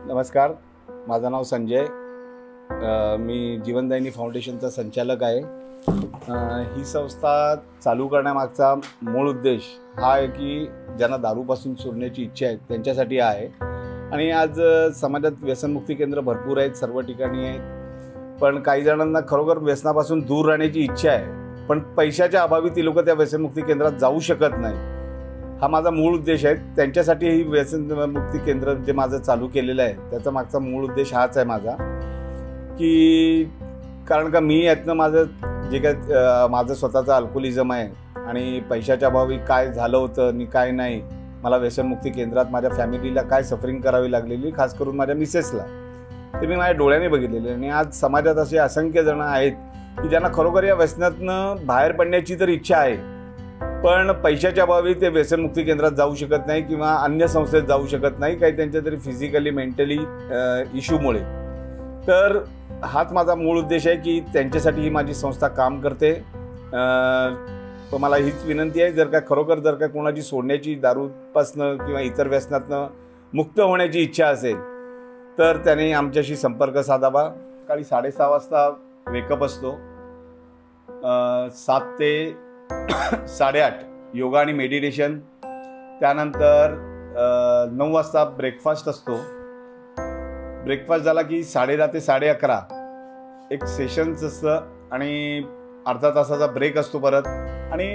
नमस्कार, माझं नाव संजय. मी जीवनदायिनी फाउंडेशनचा संचालक आहे. ही संस्था चालू करण्यामागचा मूळ उद्देश हा आहे की ज्यांना दारूपासून सोडण्याची इच्छा आहे त्यांच्यासाठी आहे. आणि आज समाजात व्यसनमुक्ती केंद्र भरपूर आहेत, सर्व ठिकाणी आहेत. पण काही जणांना खरोखर व्यसनापासून दूर राहण्याची इच्छा आहे, पण पैशाच्या अभावी ती लोक त्या व्यसनमुक्ती केंद्रात जाऊ शकत नाही. हा माझा मूळ उद्देश आहे. त्यांच्यासाठी ही व्यसनमुक्ती केंद्र जे माझं चालू केलेलं आहे त्याचा मागचा मूळ उद्देश हाच आहे माझा, की कारण का मी यातनं माझं जे काय माझं स्वतःचं अल्कोहोलिझम आहे आणि पैशाच्या अभावी काय झालं होतं आणि काय नाही, मला व्यसनमुक्ती केंद्रात माझ्या फॅमिलीला काय सफरिंग करावी लागलेली, खास करून माझ्या मिसेसला, ते मी माझ्या डोळ्याने बघितलेले. आणि आज समाजात असे असंख्य जण आहेत की ज्यांना खरोखर या व्यसनातनं बाहेर पडण्याची तर इच्छा आहे, पण पैशाच्या अभावी ते व्यसनमुक्ती केंद्रात जाऊ शकत नाही किंवा अन्य संस्थेत जाऊ शकत नाही, काही त्यांच्या तरी फिजिकली मेंटली इश्यूमुळे. तर हाच माझा मूळ उद्देश आहे की त्यांच्यासाठी ही माझी संस्था काम करते. मला हीच विनंती आहे, जर का कोणाची सोडण्याची, दारूपासनं किंवा इतर व्यसनातनं मुक्त होण्याची इच्छा असेल तर त्याने आमच्याशी संपर्क साधावा. सकाळी 6:30 वाजता वेकअप असतो. 7 ते 8:30 योगा आणि मेडिटेशन. त्यानंतर 9 वाजता ब्रेकफास्ट असतो. ब्रेकफास्ट झाला की 10:30 ते 11:30 एक सेशन्स असतं आणि अर्धा तासाचा ब्रेक असतो परत. आणि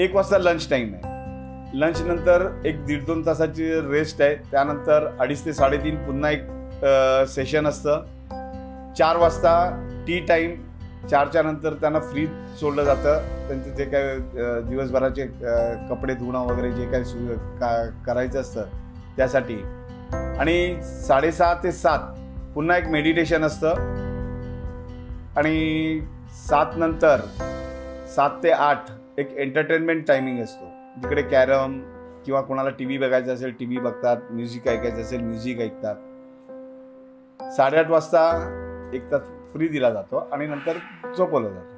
1 वाजता लंच टाईम आहे. लंच नंतर एक 1.5-2 तासाची रेस्ट आहे. त्यानंतर 2:30 ते 3:30 पुन्हा एक सेशन असतं. 4 वाजता टी टाईम. 4च्या नंतर त्यांना फ्री सोडलं जातं. त्यांचे जे काय दिवसभराचे कपडे धुणं वगैरे जे काय करायचं असतं त्यासाठी. आणि 6:30 ते 7 पुन्हा एक मेडिटेशन असतं. आणि 7 नंतर 7 ते 8 एक एंटरटेनमेंट टायमिंग असतो, जिकडे कॅरम किंवा कोणाला TV बघायचं असेल TV बघतात, म्युझिक ऐकायचं असेल म्युझिक ऐकतात. 8:30 वाजता 1 तास फ्री दिला जातो आणि नंतर झोपवलं जातं.